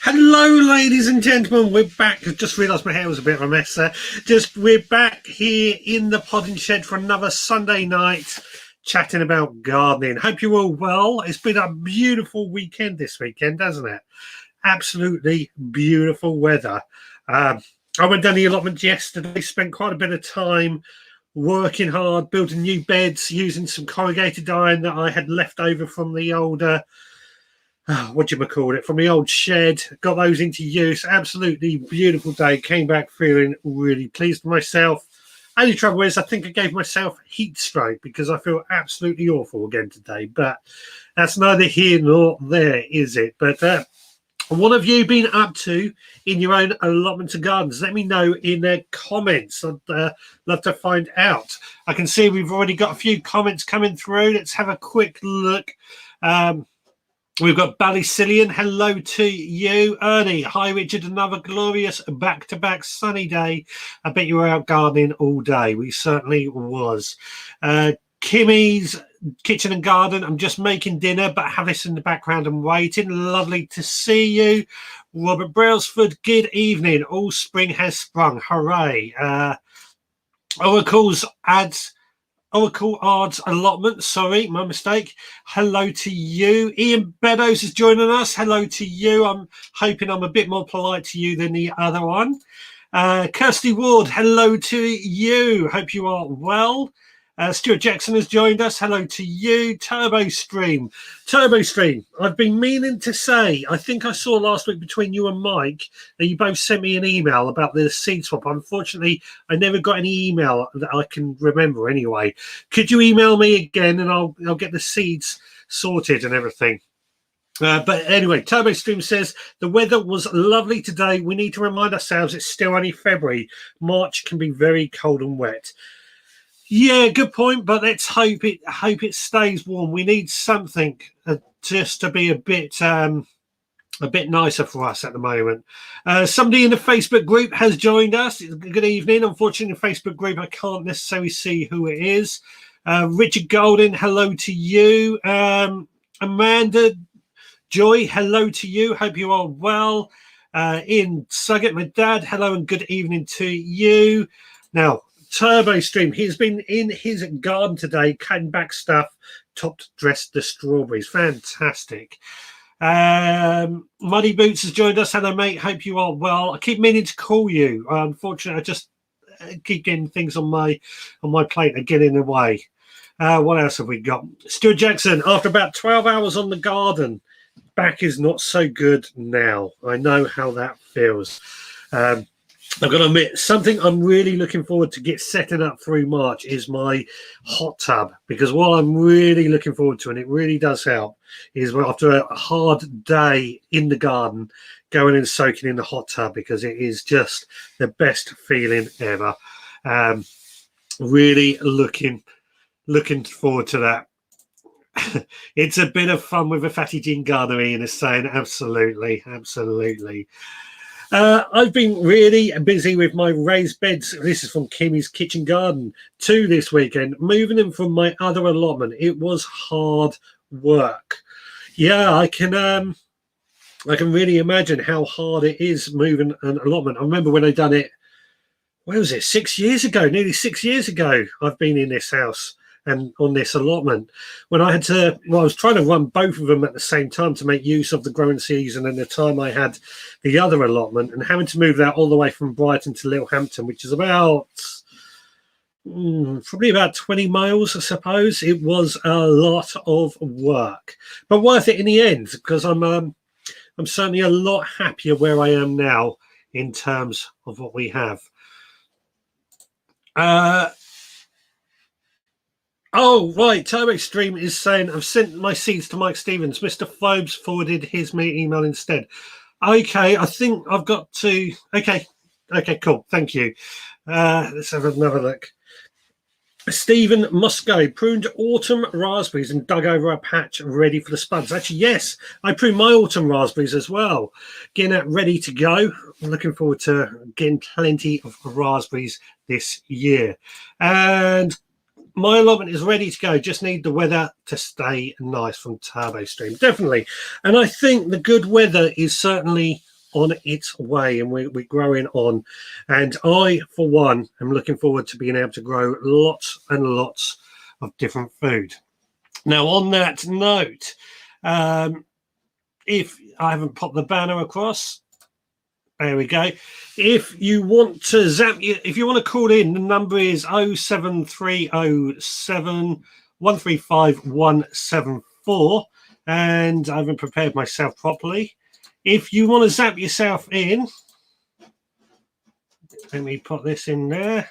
Hello, ladies and gentlemen. We're back. I just realised my hair was a bit of a mess there. We're back here in the Podding Shed for another Sunday night, chatting about gardening. Hope you're all well. It's been a beautiful weekend this weekend, hasn't it? Absolutely beautiful weather. I went down the allotment yesterday. Spent quite a bit of time working hard, building new beds, using some corrugated iron that I had left over from the older. What do you call it, from the old shed. Got those into use. Absolutely beautiful day. Came back feeling really pleased with myself. Only trouble is I think I gave myself heat stroke because I feel absolutely awful again today, but that's neither here nor there, is it? But what have you been up to in your own allotments and gardens? Let me know in the comments. I'd love to find out. I can see we've already got a few comments coming through. Let's have a quick look. We've got Ballycillian. Hello to you. Ernie. Hi, Richard. Another glorious back-to-back sunny day. I bet you were out gardening all day. We certainly was. Kimmy's Kitchen and Garden. I'm just making dinner, but have this in the background and waiting. Lovely to see you. Robert Brailsford. Good evening. All spring has sprung. Hooray. Oracle Ards Allotment, sorry, my mistake. Hello to you. Ian Beddoes is joining us. Hello to you. I'm hoping I'm a bit more polite to you than the other one. Kirsty Ward, hello to you. Hope you are well. Stuart Jackson has joined us. Hello to you. Turbo Stream, I've been meaning to say, I think I saw last week between you and Mike that you both sent me an email about the seed swap. Unfortunately, I never got any email that I can remember anyway. Could you email me again and I'll get the seeds sorted and everything. But anyway, Turbo Stream says the weather was lovely today. We need to remind ourselves it's still only February. March can be very cold and wet. Yeah, good point. But let's hope it stays warm. We need something just to be a bit nicer for us at the moment. Somebody in the Facebook group has joined us. Good evening. Unfortunately, in the Facebook group, I can't necessarily see who it is. Richard Golden, hello to you. Amanda Joy, hello to you. Hope you are well. Ian Suggett, my dad, hello and good evening to you. Now, Turbo Stream, he's been in his garden today, cutting back stuff, topped dressed the strawberries. Fantastic. Muddy Boots has joined us. Hello, mate. Hope you are well. I keep meaning to call you. Unfortunately, I just keep getting things on my plate and get in the way. What else have we got? Stuart Jackson, after about 12 hours on the garden, back is not so good now. I know how that feels. I've got to admit, something I'm really looking forward to get setting up through March is my hot tub, because what I'm really looking forward to, and it really does help, is after a hard day in the garden, going and soaking in the hot tub, because it is just the best feeling ever. Really looking forward to that. It's a bit of fun with a Fatty Jean Gardener, Ian is saying. Absolutely. I've been really busy with my raised beds. This is from Kimmy's Kitchen Garden 2 this weekend, moving them from my other allotment. It was hard work. Yeah, I can really imagine how hard it is moving an allotment. I remember when I done it, where was it, 6 years ago, nearly 6 years ago, I've been in this house and on this allotment when I was trying to run both of them at the same time to make use of the growing season and the time I had the other allotment, and having to move that all the way from Brighton to Littlehampton, which is about probably about 20 miles, I suppose. It was a lot of work, but worth it in the end, because I'm certainly a lot happier where I am now in terms of what we have. Oh, right. Turbo Stream is saying, I've sent my seeds to Mike Stevens. Mr. Phobes forwarded his email instead. Okay, I think I've got to... Okay, cool. Thank you. Let's have another look. Stephen Musco pruned autumn raspberries and dug over a patch ready for the spuds. Actually, yes, I pruned my autumn raspberries as well. Getting that ready to go. I'm looking forward to getting plenty of raspberries this year. And my allotment is ready to go. Just need the weather to stay nice from Turbo Stream. Definitely. And I think the good weather is certainly on its way, and we're growing on. And I, for one, am looking forward to being able to grow lots and lots of different food. Now, on that note, if I haven't popped the banner across, there we go. If you want to if you want to call in, the number is 07307 135 174, and I haven't prepared myself properly. If you want to zap yourself in, let me put this in there.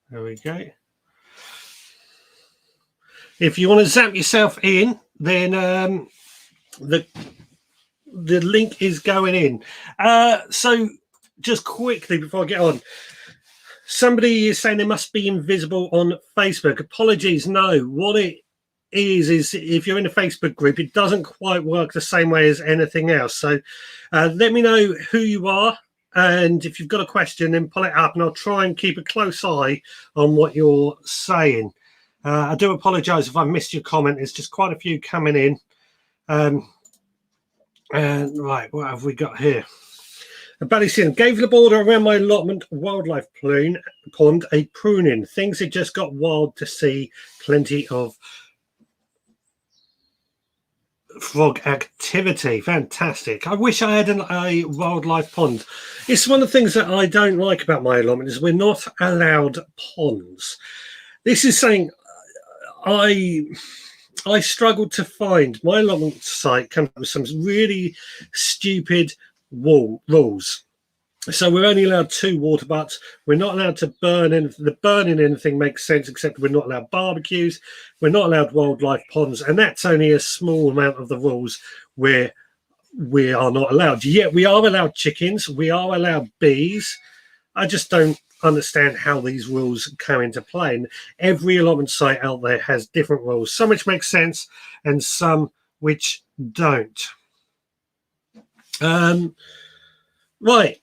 There we go. If you want to zap yourself in, then the link is going in. So just quickly before I get on, somebody is saying they must be invisible on Facebook. Apologies. No, what it is if you're in a Facebook group, it doesn't quite work the same way as anything else. So let me know who you are, and if you've got a question, then pull it up and I'll try and keep a close eye on what you're saying. I do apologize if I missed your comment. There's just quite a few coming in. And right, what have we got here? Ballysin gave the border around my allotment wildlife pond a pruning. Things had just got wild to see. Plenty of frog activity. Fantastic. I wish I had a wildlife pond. It's one of the things that I don't like about my allotment is we're not allowed ponds. This is saying I struggled to find. My allotment site comes with some really stupid rules. So we're only allowed 2 water butts. We're not allowed to burn anything. The burning anything makes sense, except we're not allowed barbecues. We're not allowed wildlife ponds. And that's only a small amount of the rules where we are not allowed. Yet we are allowed chickens. We are allowed bees. I just don't understand how these rules come into play. And every allotment site out there has different rules, some which make sense and some which don't. Right.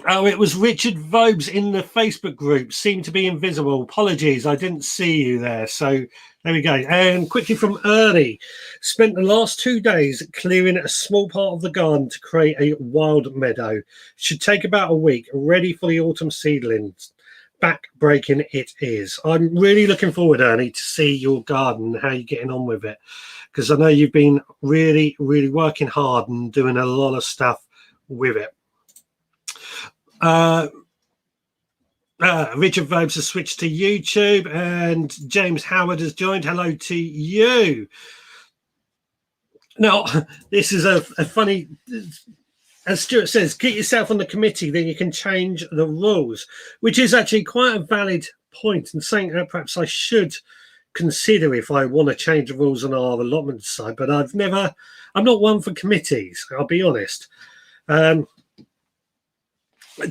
Oh, it was Richard Vobes in the Facebook group. Seemed to be invisible. Apologies, I didn't see you there. So there we go. And quickly from Ernie. Spent the last 2 days clearing a small part of the garden to create a wild meadow. Should take about a week. Ready for the autumn seedlings. Back-breaking it is. I'm really looking forward, Ernie, to see your garden and how you're getting on with it. Because I know you've been really, really working hard and doing a lot of stuff with it. Richard Vobes has switched to YouTube, and James Howard has joined. Hello to you. Now, this is a funny, as Stuart says, get yourself on the committee, then you can change the rules, which is actually quite a valid point, and saying that perhaps I should consider if I want to change the rules on our allotment side. But I'm not one for committees, I'll be honest.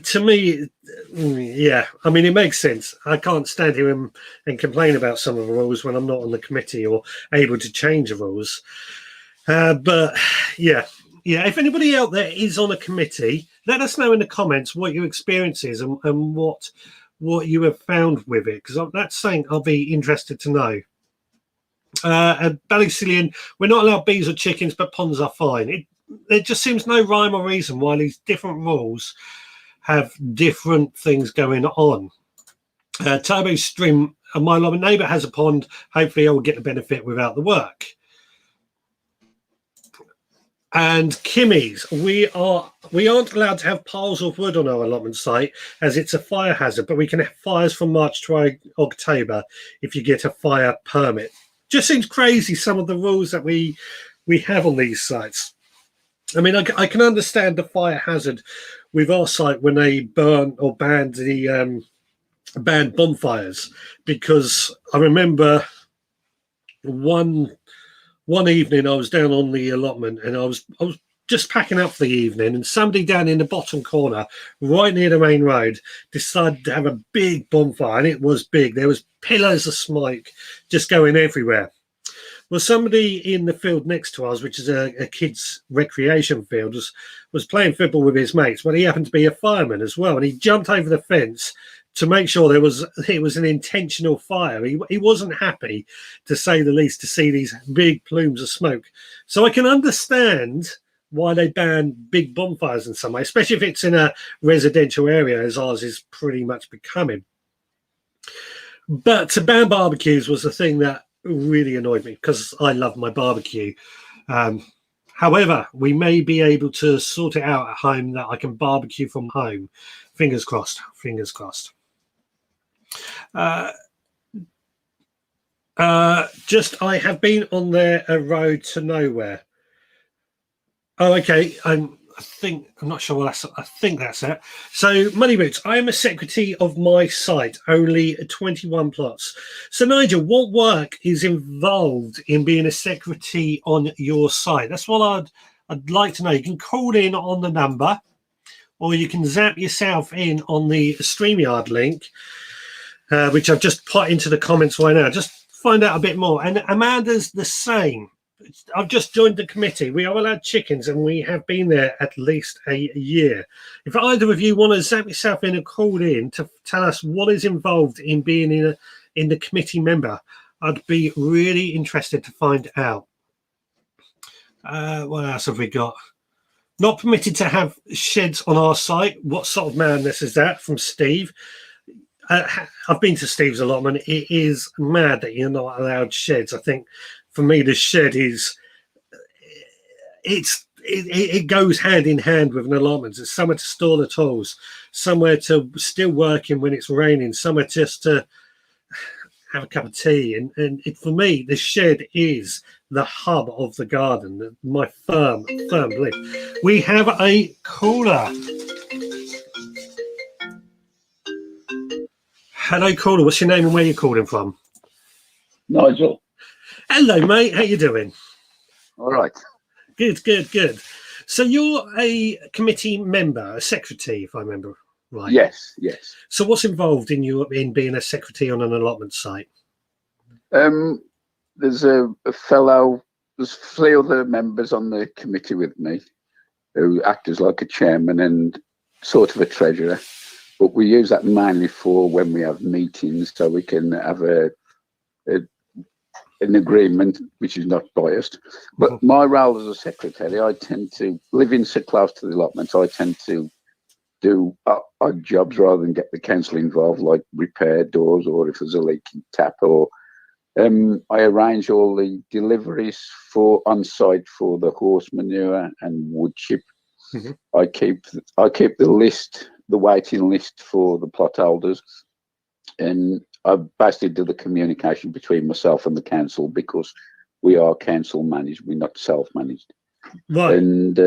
To me, yeah, I mean, it makes sense. I can't stand here and complain about some of the rules when I'm not on the committee or able to change the rules. But yeah, Yeah, if anybody out there is on a committee, let us know in the comments what your experience is and what you have found with it, because that's something I'll be interested to know. And Ballycillian, we're not allowed bees or chickens, but ponds are fine. There just seems no rhyme or reason why these different rules have different things going on. Turbo Stream, my neighbour has a pond. Hopefully, I will get the benefit without the work. And Kimmy's, we aren't allowed to have piles of wood on our allotment site as it's a fire hazard, but we can have fires from March to October if you get a fire permit. Just seems crazy, some of the rules that we have on these sites. I mean, I can understand the fire hazard with our site when they burn or banned the banned bonfires, because I remember one evening I was down on the allotment and I was just packing up for the evening, and somebody down in the bottom corner, right near the main road, decided to have a big bonfire, and it was big. There was pillars of smoke just going everywhere. Well, somebody in the field next to us, which is a kids' recreation field, was playing football with his mates. Well, he happened to be a fireman as well, and he jumped over the fence to make sure it was an intentional fire. He wasn't happy, to say the least, to see these big plumes of smoke. So I can understand why they ban big bonfires in some way, especially if it's in a residential area, as ours is pretty much becoming. But to ban barbecues was the thing that really annoyed me, because I love my barbecue. However, we may be able to sort it out at home that I can barbecue from home. Fingers crossed. Fingers crossed. I have been on a road to nowhere. Oh, okay. I'm not sure. I think that's it. So, Money Boots, I am a secretary of my site, only 21 plots. So, Nigel, what work is involved in being a secretary on your site? That's what I'd like to know. You can call in on the number, or you can zap yourself in on the StreamYard link, which I've just put into the comments right now. Just find out a bit more. And Amanda's the same. I've just joined the committee. We are allowed chickens, and we have been there at least a year. If either of you want to zap yourself in and call in to tell us what is involved in being in the committee member, I'd be really interested to find out. What else have we got? Not permitted to have sheds on our site. What sort of madness is that? From Steve. I've been to Steve's allotment. It is mad that you're not allowed sheds. I think for me, the shed it goes hand in hand with an allotment. It's somewhere to store the tools, somewhere to still working when it's raining, somewhere just to have a cup of tea. And for me, the shed is the hub of the garden. My firm belief. We have a caller. Hello, caller. What's your name and where you calling from? Nigel. Hello, mate. How you doing? All right. Good. So you're a committee member, a secretary, if I remember right. Yes. So what's involved in being a secretary on an allotment site? There's a fellow. There's 3 other members on the committee with me who act as like a chairman and sort of a treasurer. But we use that mainly for when we have meetings, so we can have an agreement which is not biased. But my role as a secretary, I tend to, living so close to the allotment, I tend to do odd jobs rather than get the council involved, like repair doors or if there's a leaking tap, or I arrange all the deliveries for on site for the horse manure and wood chip. I keep the list, the waiting list for the plot holders, and I basically do the communication between myself and the council, because we are council managed, we're not self-managed. Right. And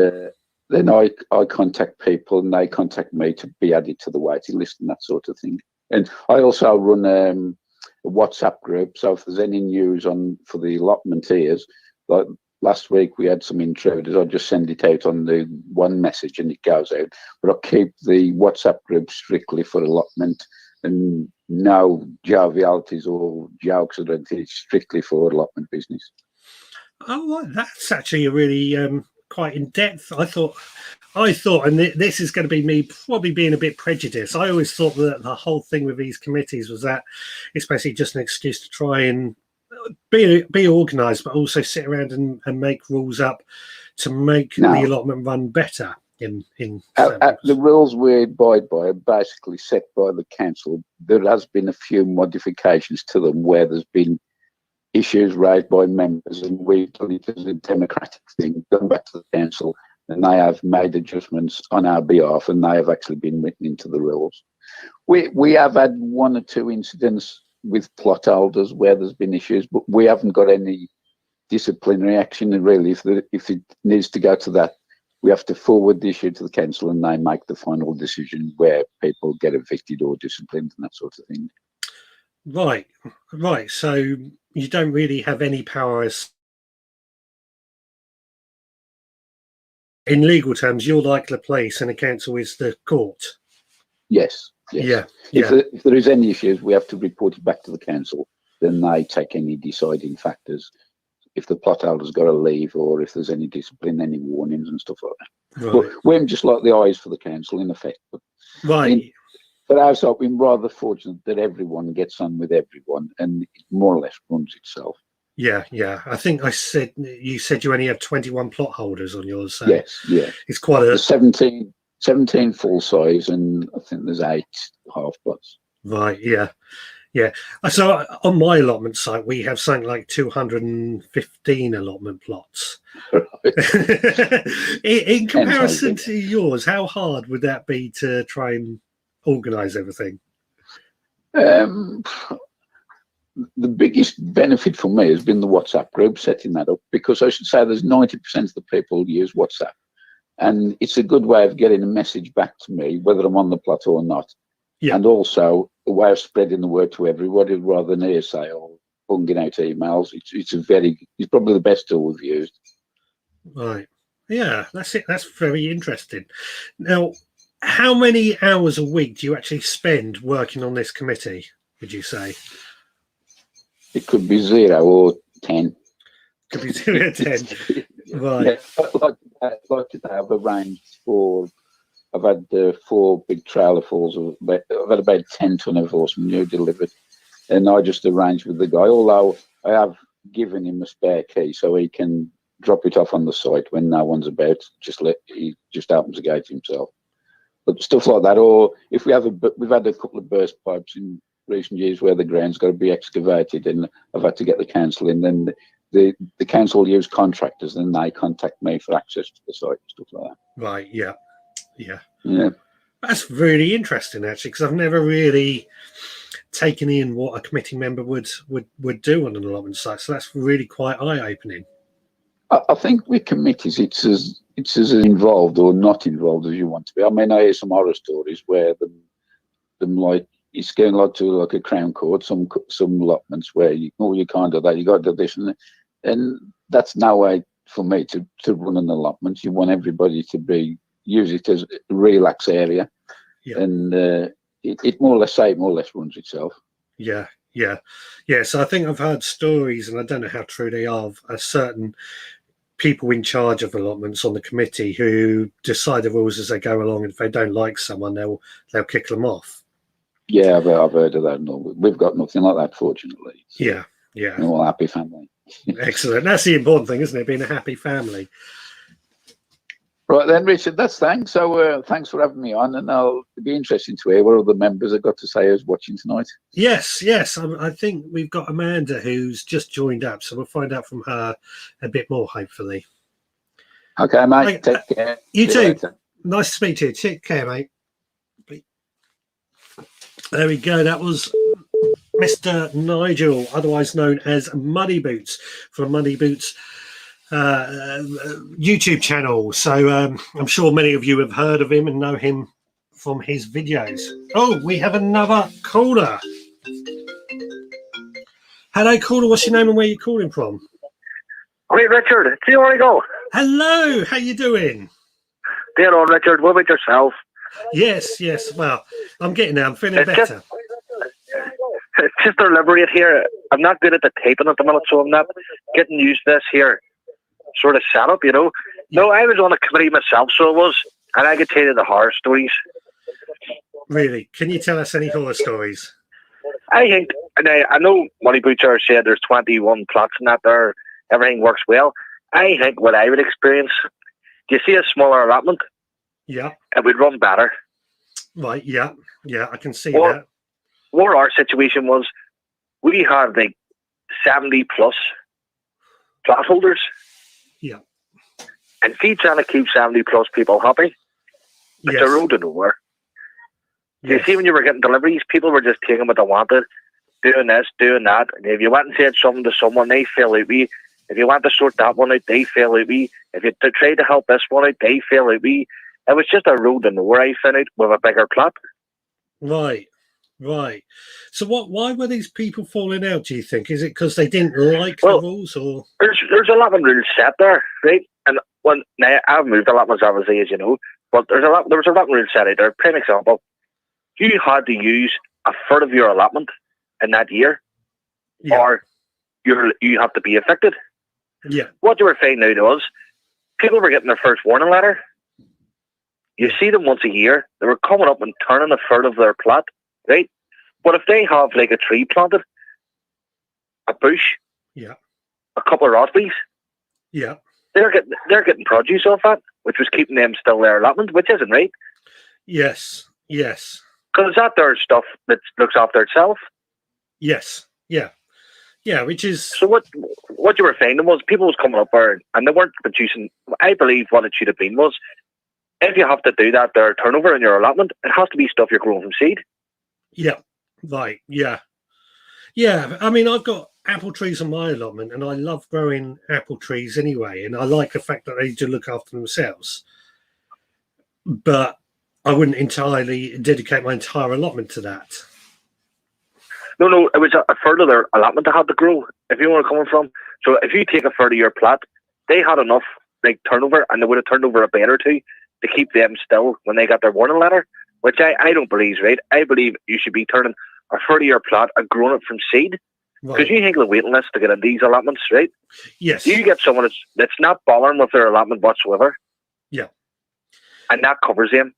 then I contact people and they contact me to be added to the waiting list and that sort of thing. And I also run a WhatsApp group, so if there's any news for the allotmenteers, like last week we had some intruders, I just send it out on the one message and it goes out. But I keep the WhatsApp group strictly for allotment, and no jovialities or jokes or anything. It's strictly for allotment business. Oh, well, that's actually a really quite in depth. I thought, and this is going to be me probably being a bit prejudiced. I always thought that the whole thing with these committees was that it's basically just an excuse to try and be organised, but also sit around and make rules up to make the allotment run better. The rules we abide by are basically set by the council. There has been a few modifications to them where there's been issues raised by members, and we've done it as a democratic thing, gone back to the council, and they have made adjustments on our behalf, and they have actually been written into the rules. We have had one or two incidents with plot holders where there's been issues, but we haven't got any disciplinary action. And really, if it needs to go to that, we have to forward the issue to the council, and they make the final decision where people get evicted or disciplined and that sort of thing. Right. So you don't really have any powers. In legal terms, you're like the police, and the council is the court. Yes. Yeah. If there is any issues, we have to report it back to the council. Then they take any deciding factors. If the plot holder's got to leave, or if there's any discipline, any warnings and stuff like that. Right. But we're just like the eyes for the council, in effect. But but our side, we're rather fortunate that everyone gets on with everyone, and it more or less runs itself. Yeah. I think you said you only have 21 plot holders on yours. So yes, it's quite a 17 full size, and I think there's 8 half plots. Right. Yeah. So on my allotment site, we have something like 215 allotment plots. in comparison to yours, how hard would that be to try and organise everything? The biggest benefit for me has been the WhatsApp group, setting that up, because I should say there's 90% of the people use WhatsApp, and it's a good way of getting a message back to me, whether I'm on the plot or not. Yeah. And also a way of spreading the word to everybody rather than hearsay or bunging out emails. It's probably the best tool we've used. Right. Yeah, that's it. That's very interesting. Now, how many hours a week do you actually spend working on this committee, would you say? It could be 0 or 10. Could be 0 or 10. Right. Yeah, like today, I've arranged for. I've had 4 big trailer falls. I've had about 10 ton of horse manure delivered, and I just arranged with the guy. Although I have given him a spare key so he can drop it off on the site when no one's about. He just opens the gate himself. But stuff like that, or if we've had a couple of burst pipes in recent years where the ground's got to be excavated, and I've had to get the council in. Then the council use contractors, and they contact me for access to the site and stuff like that. Right. Yeah. That's really interesting, actually, because I've never really taken in what a committee member would do on an allotment site. So that's really quite eye-opening. I think with committees, it's as involved or not involved as you want to be. I mean, I hear some horror stories where them like it's going like to like a Crown Court, some allotments where you can't do that, you got to do this, and that's no way for me to run an allotment. You want everybody to use it as a relaxed area, and it more or less runs itself. Yeah. So I think I've heard stories, and I don't know how true they are, of a certain people in charge of allotments on the committee who decide the rules as they go along, and if they don't like someone, they'll kick them off. Yeah, I've heard of that. No, we've got nothing like that, fortunately. Yeah. We're all a happy family. Excellent. That's the important thing, isn't it? Being a happy family. Right then, Richard, that's thanks. So thanks for having me on, and it'll be interesting to hear what other members have got to say who's watching tonight. Yes. I think we've got Amanda who's just joined up, so we'll find out from her a bit more, hopefully. Okay, mate. Take care. You too. Later. Nice to speak to you. Take care, mate. There we go. That was Mr. Nigel, otherwise known as Muddy Boots, from Muddy Boots YouTube channel. So I'm sure many of you have heard of him and know him from his videos. Oh, we have another caller. Hello, caller. What's your name and where you calling from? Hey, Richard. See you go. Hello. How you doing? Dear old Richard. What about yourself? Yes. Well, I'm getting there. I'm feeling better. It's just deliberate here. I'm not good at the taping at the minute, so I'm not getting used to this here sort of setup, No, I was on a committee myself, so it was, and I could tell you the horror stories. Really? Can you tell us any horror stories? I think, and I know Money Butcher said there's 21 plots in that there, everything works well. I think what I would experience, do you see a smaller allotment? Yeah. It would run better. Right. Yeah. Yeah. I can see Well, that. What our situation was, we had like 70 plus plot holders. Yeah. And if you trying to keep 70 plus people happy, it's Yes. a road to nowhere. You Yes. see, when you were getting deliveries, people were just taking what they wanted, doing this, doing that. And if you went and said something to someone, they fell out with you. If you want to sort that one out, they fell out with you. If you tried to help this one out, they fell out with you. It was just a road to nowhere, I found out, with a bigger plot. Right. Right. So why were these people falling out, do you think? Is it because they didn't like the rules, or? There's a lot of rules set there, right? And now I've moved a lot myself, obviously, as you know, but there was a lot of rules set out there. Prime example, you had to use a third of your allotment in that year, Yeah. or you have to be evicted. Yeah. What you were finding out was, people were getting their first warning letter. You see them once a year. They were coming up and turning a third of their plot, right? But if they have like a tree planted, a bush, Yeah. a couple of raspberries, Yeah. they're getting produce off that, which was keeping them still their allotment, which isn't right. Yes. Yes. Because that their stuff that looks after itself. Yes. Yeah. Yeah. Which is. So what you were finding was people was coming up there and they weren't producing. I believe what it should have been was, if you have to do that, their turnover in your allotment, it has to be stuff you're growing from seed. Yeah. Right. Yeah. Yeah. I mean, I've got apple trees on my allotment, and I love growing apple trees anyway, and I like the fact that they do look after themselves. But I wouldn't entirely dedicate my entire allotment to that. No, it was a third of their allotment they had to grow, if you know where I'm coming from. So if you take a third of your plot, they had enough like turnover, and they would have turned over a bed or two to keep them still when they got their warning letter, which I don't believe is right. I believe you should be turning a third of your plot and growing it from seed. Because Right. you think of the waiting list to get in these allotments, right? Yes. You get someone that's not bothering with their allotment whatsoever. Yeah. And that covers them.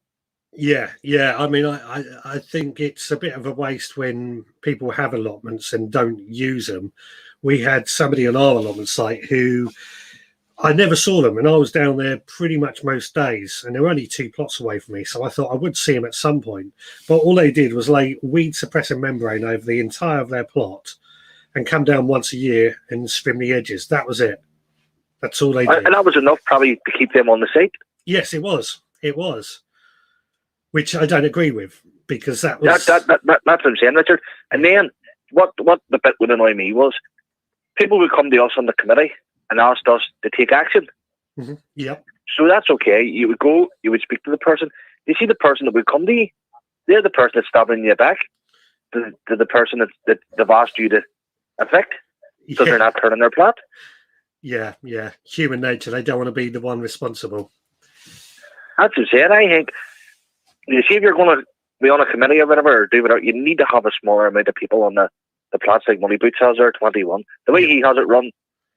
Yeah, yeah. I mean, I think it's a bit of a waste when people have allotments and don't use them. We had somebody on our allotment site who I never saw them, and I was down there pretty much most days, and they were only 2 plots away from me, so I thought I would see them at some point. But all they did was lay weed suppressing membrane over the entire of their plot and come down once a year and trim the edges. That was it. That's all they did. And that was enough probably to keep them on the site. Yes, it was. It was. Which I don't agree with, because that was... That's what I'm saying, Richard. And then what the bit would annoy me was people would come to us on the committee and ask us to take action. Mm-hmm. Yep. So that's okay. You would go, you would speak to the person. You see the person that would come to you, they're the person that's stabbing you back. The person that they've asked you to evict, so they're not turning their plot. Yeah, yeah. Human nature, they don't want to be the one responsible. That's what I'm saying. I think, you see, if you're going to be on a committee or whatever, or do whatever, you need to have a smaller amount of people on the plots like Money Boots has there, 21. The way he has it run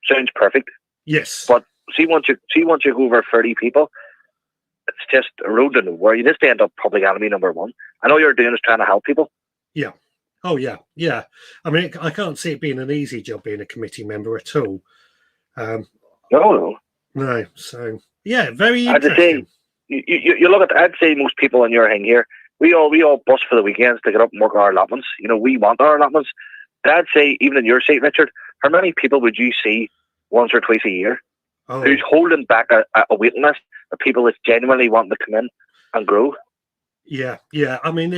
sounds perfect. Yes. But see, once you go over 30 people, it's just a road to nowhere. You just end up public enemy number one. And all you're doing is trying to help people. Yeah. Oh, yeah. Yeah. I mean, I can't see it being an easy job being a committee member at all. No. No. So, yeah, very I'd interesting. say, you look at, I'd say most people in your thing here, we all bust for the weekends to get up and work our allotments. You know, we want our allotments. But I'd say, even in your seat, Richard, how many people would you see once or twice a year who's holding back a waiting list of people that genuinely want to come in and grow? Yeah, yeah. I mean,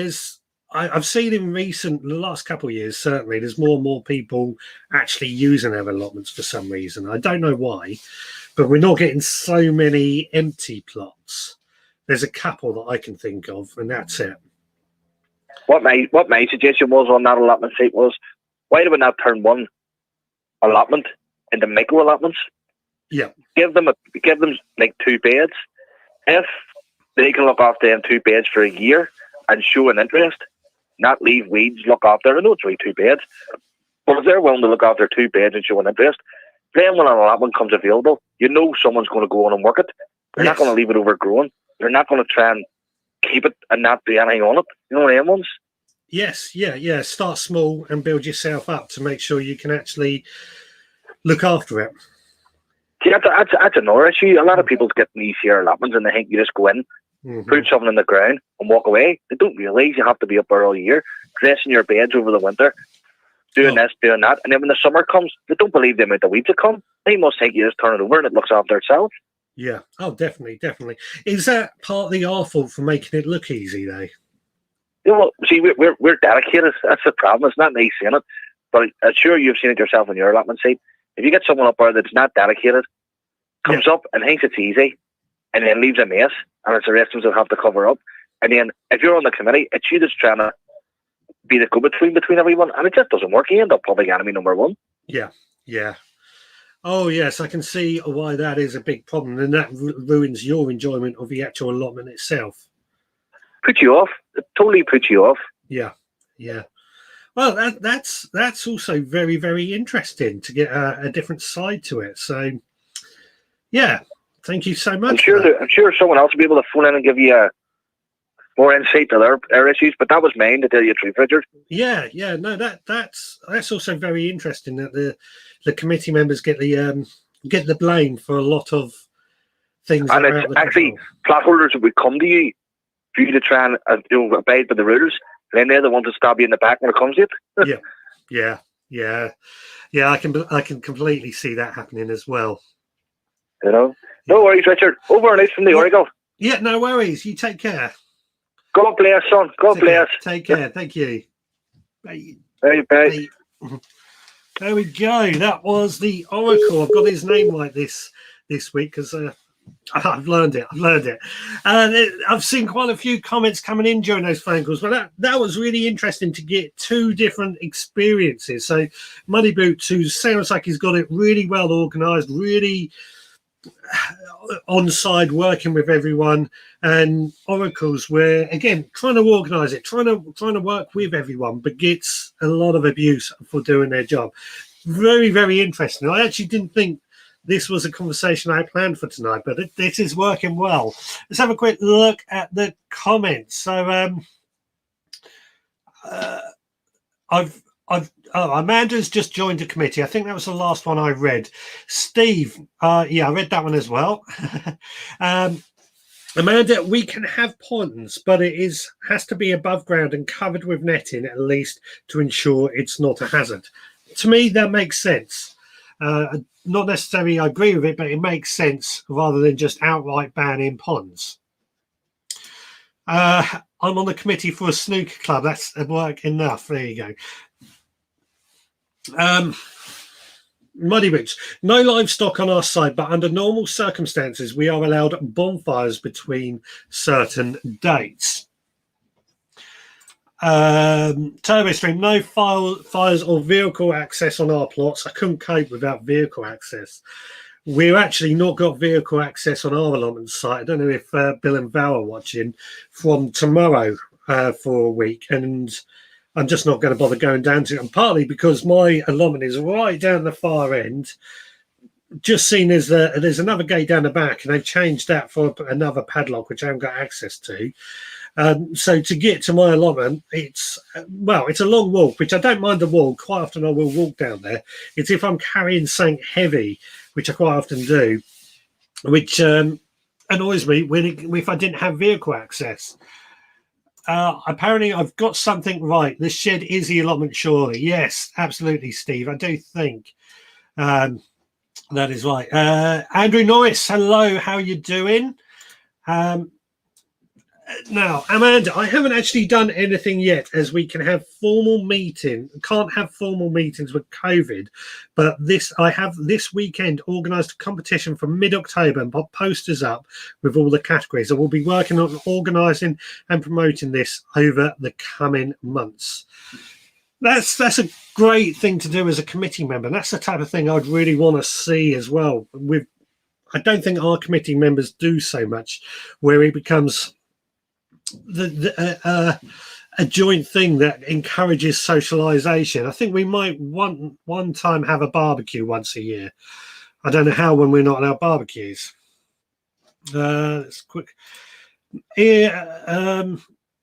I've seen in the last couple of years, certainly, there's more and more people actually using their allotments for some reason. I don't know why, but we're not getting so many empty plots. There's a couple that I can think of, and that's it. What my suggestion was on that allotment site was, why do we not turn one allotment into micro allotments? Yeah. Give them like 2 beds. If they can look after them 2 beds for a year and show an interest, not leave weeds, look after. I know it's only 2 beds, but if they're willing to look after 2 beds and show an interest, then when an allotment comes available, you know someone's going to go on and work it. You're not going to leave it overgrown. You're not going to try and keep it and not do anything on it. You know what I mean? Yes, yeah. Start small and build yourself up to make sure you can actually look after it. See, that's another issue. A lot of people get these here allotments and they think you just go in, put something in the ground and walk away. They don't realise you have to be up there all year, dressing your beds over the winter, doing this, doing that. And then when the summer comes, they don't believe the amount of weeds that come. They must think you just turn it over and it looks after itself. Yeah. Oh, definitely. Is that partly our fault for making it look easy, though? You know, see, we're dedicated. That's the problem. It's not nice seeing it, but I'm sure you've seen it yourself in your allotment site. If you get someone up there that's not dedicated, comes up and thinks it's easy, and then leaves a mess, and it's the rest of us that have to cover up. And then if you're on the committee, it's you that's trying to be the go-between between everyone, and it just doesn't work. You end up public enemy number one. Yeah. Oh, yes, I can see why that is a big problem, and that ruins your enjoyment of the actual allotment itself. Puts you off. It totally puts you off. Yeah. Well, that's also very, very interesting to get a different side to it. So, yeah, thank you so much. I'm sure someone else will be able to phone in and give you more insight to their issues, but that was mine to tell you the truth, Richard. Yeah. No, that's also very interesting that the committee members get the blame for a lot of things. And it's actually flat holders that would come to you for you to try and abide by the rules. And then they're the ones that stab you in the back when it comes to it. Yeah. I can completely see that happening as well. You know, no worries, Richard. Over and out from the Oracle. Yeah, no worries. You take care. God bless, son. God bless. Take care. Thank you. Bye. Bye. There we go. That was the Oracle. I've got his name like this week because I've learned it. I've seen quite a few comments coming in during those phone calls, but that was really interesting to get two different experiences. So Muddy Boots, who sounds like he's got it really well organised, really on side working with everyone, and Oracles where again trying to organise it, trying to work with everyone, but gets a lot of abuse for doing their job. Very, very interesting. I actually didn't think this was a conversation I planned for tonight, but this is working well. Let's have a quick look at the comments. So Amanda's just joined the committee. I think that was the last one I read. Steve, I read that one as well. Amanda, we can have ponds, but it has to be above ground and covered with netting at least to ensure it's not a hazard. To me, that makes sense. Not necessarily I agree with it, but it makes sense rather than just outright banning ponds. I'm on the committee for a snooker club. That's work enough. There you go. Muddy Boots. No livestock on our side, but under normal circumstances, we are allowed bonfires between certain dates. Turbo Stream, no fires or vehicle access on our plots. I couldn't cope without vehicle access. We've actually not got vehicle access on our allotment site. I don't know if Bill and Val are watching from tomorrow for a week, and I'm just not going to bother going down to it. And partly because my allotment is right down the far end. Just seen there's another gate down the back, and they've changed that for another padlock, which I haven't got access to. So to get to my allotment, it's a long walk, which I don't mind the walk. Quite often I will walk down there. It's if I'm carrying something heavy, which I quite often do, which annoys me if I didn't have vehicle access. Apparently I've got something right. The shed is the allotment, surely. Yes, absolutely, Steve. I do think that is right. Andrew Norris, hello. How you doing? Now, Amanda, I haven't actually done anything yet, as we can have can't have formal meetings with COVID, but I have this weekend organised a competition for mid-October and put posters up with all the categories. I will be working on organising and promoting this over the coming months. That's a great thing to do as a committee member. That's the type of thing I'd really want to see as well. I don't think our committee members do so much, where it becomes a joint thing that encourages socialization. I think we might one time have a barbecue once a year. I don't know how when we're not allowed barbecues. It's quick. Yeah,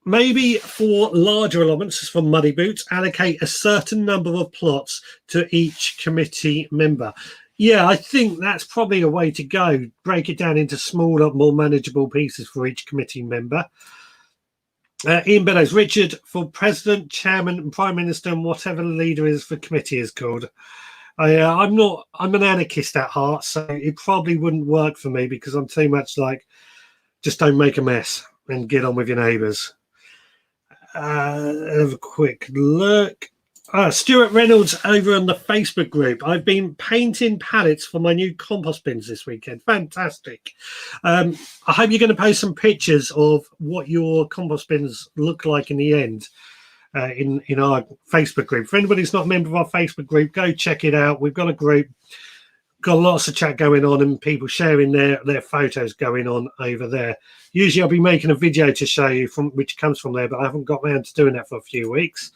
maybe for larger allotments from Muddy Boots, allocate a certain number of plots to each committee member. Yeah, I think that's probably a way to go. Break it down into smaller, more manageable pieces for each committee member. Ian Beddoes, Richard, for president, chairman, and prime minister, and whatever the leader is for committee is called. I'm an anarchist at heart, so it probably wouldn't work for me because I'm too much like, just don't make a mess and get on with your neighbours. Have a quick look. Stuart Reynolds over on the Facebook group. I've been painting pallets for my new compost bins this weekend. Fantastic. I hope you're going to post some pictures of what your compost bins look like in the end in our Facebook group. For anybody who's not a member of our Facebook group, go check it out. We've got a group, got lots of chat going on and people sharing their photos going on over there. Usually I'll be making a video to show you which comes from there, but I haven't got around to doing that for a few weeks.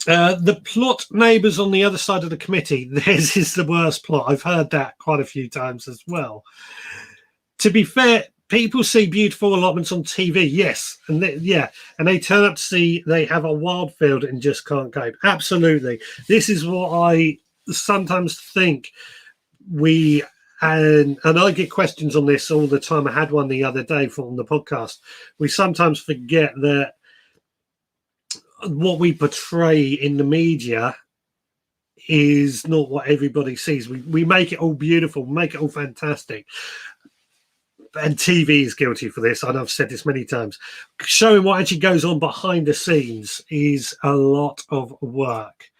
The plot neighbours on the other side of the committee, theirs is the worst plot. I've heard that quite a few times as well. To be fair, people see beautiful allotments on TV, yes, and they turn up to see they have a wild field and just can't cope. Absolutely. This is what I sometimes think and I get questions on this all the time. I had one the other day from the podcast. We sometimes forget that what we portray in the media is not what everybody sees. We make it all beautiful, make it all fantastic. And TV is guilty for this, and I've said this many times. Showing what actually goes on behind the scenes is a lot of work.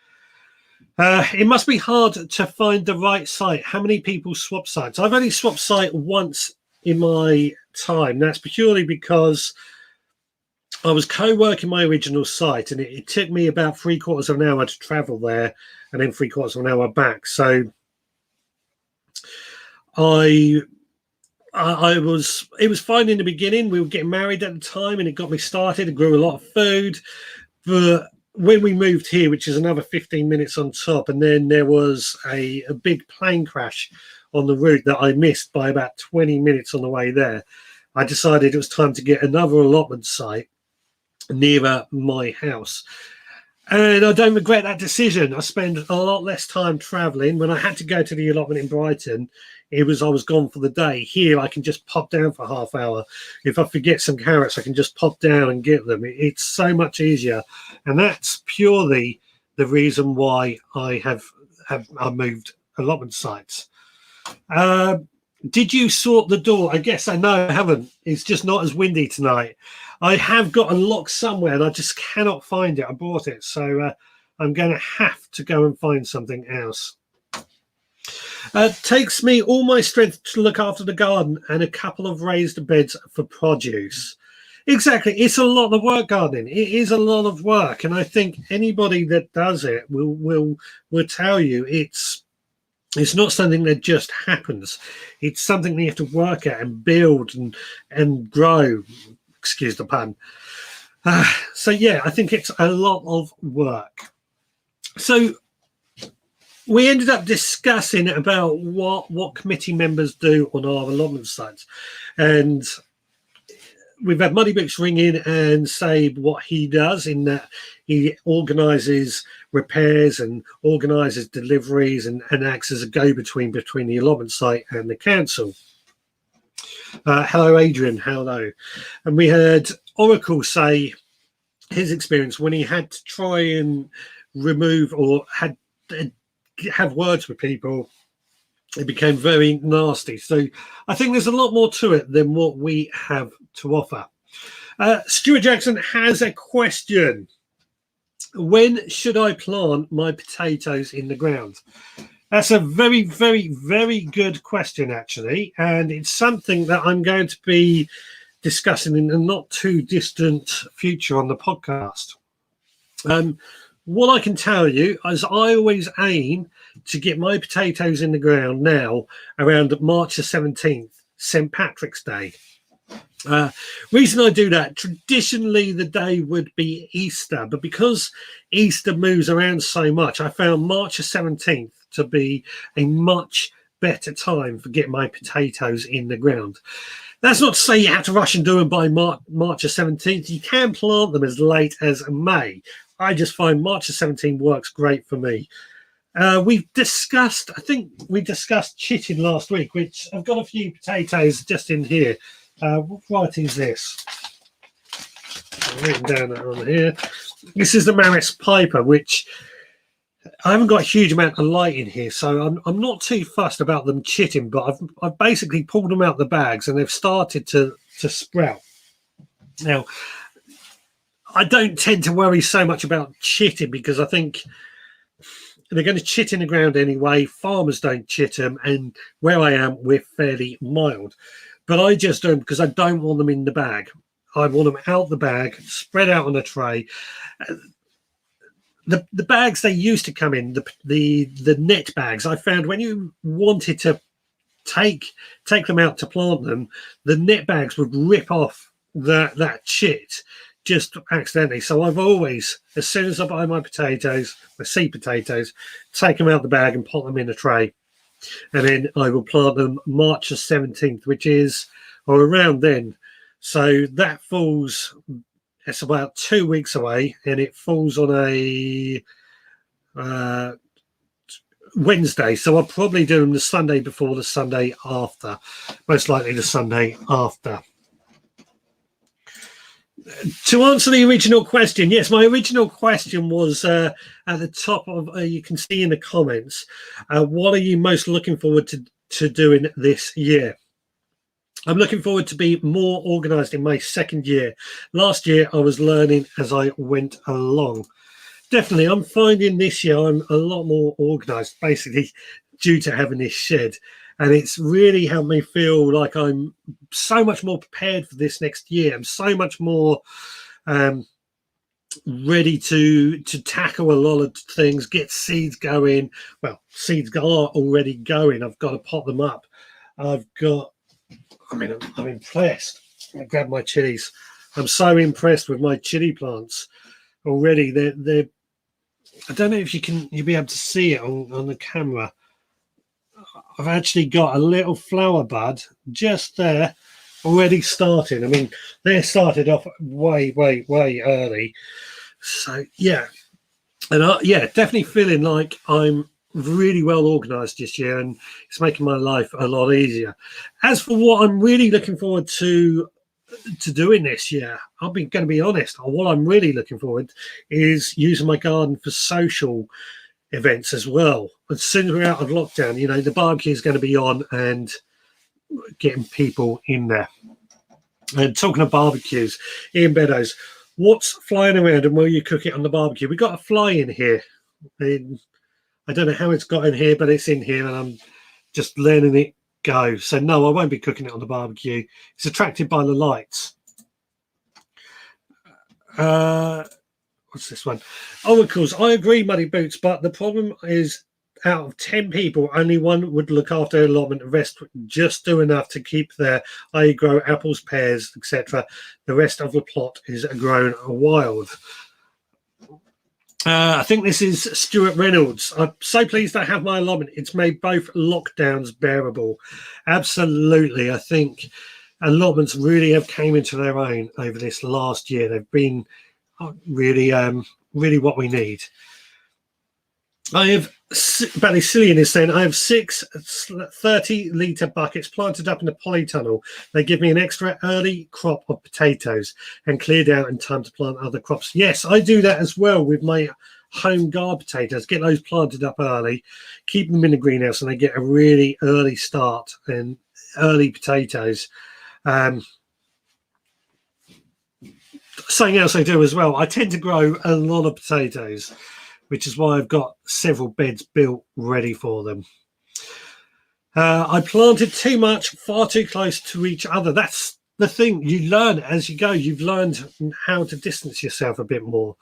It must be hard to find the right site. How many people swap sites? I've only swapped site once in my time. That's purely because I was co-working my original site, and it took me about 3/4 of an hour to travel there and then 3/4 of an hour back. So it was fine in the beginning. We were getting married at the time and it got me started. It grew a lot of food. But when we moved here, which is another 15 minutes on top, and then there was a big plane crash on the route that I missed by about 20 minutes on the way there, I decided it was time to get another allotment site nearer my house. And I don't regret that decision. I spend a lot less time traveling. When I had to go to the allotment in Brighton, I was gone for the day. Here, I can just pop down for half hour. If I forget some carrots, I can just pop down and get them. It's so much easier. And that's purely the reason why I have moved allotment sites. Did you sort the door? I guess I haven't. It's just not as windy tonight. I have got a lock somewhere and I just cannot find it. I bought it, so I'm going to have to go and find something else. Takes me all my strength to look after the garden and a couple of raised beds for produce. Exactly. It's a lot of work, gardening. It is a lot of work. And I think anybody that does it will tell you it's not something that just happens. It's something that you have to work at and build and grow. Excuse the pun. So, yeah, I think it's a lot of work. So we ended up discussing about what committee members do on our allotment sites. And we've had Muddy Boots ring in and say what he does, in that he organises repairs and organises deliveries and acts as a go-between between the allotment site and the council. Hello, Adrian. Hello. And we heard Oracle say his experience when he had to try and remove or have words with people. It became very nasty. So I think there's a lot more to it than what we have to offer. Stuart Jackson has a question. When should I plant my potatoes in the ground? That's a very, very, very good question, actually. And it's something that I'm going to be discussing in a not too distant future on the podcast. What I can tell you is I always aim to get my potatoes in the ground now around March the 17th, St. Patrick's Day. Reason I do that, traditionally the day would be Easter, but because Easter moves around so much, I found March the 17th to be a much better time for getting my potatoes in the ground. That's not to say you have to rush and do them by March the 17th. You can plant them as late as May. I just find March the 17th works great for me. I think we discussed chitting last week, which I've got a few potatoes just in here. What variety is this? I've written down that on here. This is the Maris Piper, which I haven't got a huge amount of light in here, so I'm not too fussed about them chitting, but I've basically pulled them out the bags and they've started to sprout. Now, I don't tend to worry so much about chitting because I think they're going to chit in the ground anyway. Farmers don't chit them, and where I am, we're fairly mild. But I just do them because I don't want them in the bag. I want them out the bag, spread out on a tray. The bags they used to come in, the net bags, I found when you wanted to take them out to plant them, the net bags would rip off that chit just accidentally. So I've always, as soon as I buy my potatoes, my seed potatoes, take them out the bag and put them in a tray. And then I will plant them March the 17th, which is, or around then. So that falls, it's about 2 weeks away, and it falls on a Wednesday. So I'll probably do them the Sunday before the Sunday after, most likely the Sunday after. To answer the original question, yes, my original question was at the top of, you can see in the comments, what are you most looking forward to doing this year? I'm looking forward to be more organised in my second year. Last year, I was learning as I went along. Definitely, I'm finding this year I'm a lot more organised, basically due to having this shed. And it's really helped me feel like I'm so much more prepared for this next year. I'm so much more ready to tackle a lot of things, get seeds going. Well, seeds are already going. I've got to pot them up. I'm impressed. I grabbed my chilies. I'm so impressed with my chili plants already. They're I don't know if you'll be able to see it on the camera. I've actually got a little flower bud just there already starting. I mean, they started off way early. So, yeah. And definitely feeling like I'm really well organised this year, and it's making my life a lot easier. As for what I'm really looking forward to doing this year, I'm going to be honest. What I'm really looking forward is using my garden for social events as well. As soon as we're out of lockdown, the barbecue is going to be on and getting people in there. And talking of barbecues, Ian Beddoes, what's flying around and will you cook it on the barbecue? We got a fly in here. I don't know how it's got in here, but it's in here and I'm just letting it go. So no, I won't be cooking it on the barbecue. It's attracted by the lights. What's this one? Oracles. I agree, Muddy Boots, but the problem is out of 10 people, only one would look after their allotment. The rest would just do enough to keep their, i.e. grow apples, pears, etc. The rest of the plot is grown wild. I think this is Stuart Reynolds. I'm so pleased I have my allotment. It's made both lockdowns bearable. Absolutely. I think allotments really have came into their own over this last year. They've been really what we need. I have, Ballycillian is saying, I have 6 30-litre buckets planted up in the polytunnel. They give me an extra early crop of potatoes and cleared out in time to plant other crops. Yes, I do that as well with my home guard potatoes. Get those planted up early, keep them in the greenhouse, and they get a really early start and early potatoes. Something else I do as well, I tend to grow a lot of potatoes, which is why I've got several beds built ready for them. I planted too much, far too close to each other. That's the thing. You learn as you go. You've learned how to distance yourself a bit more.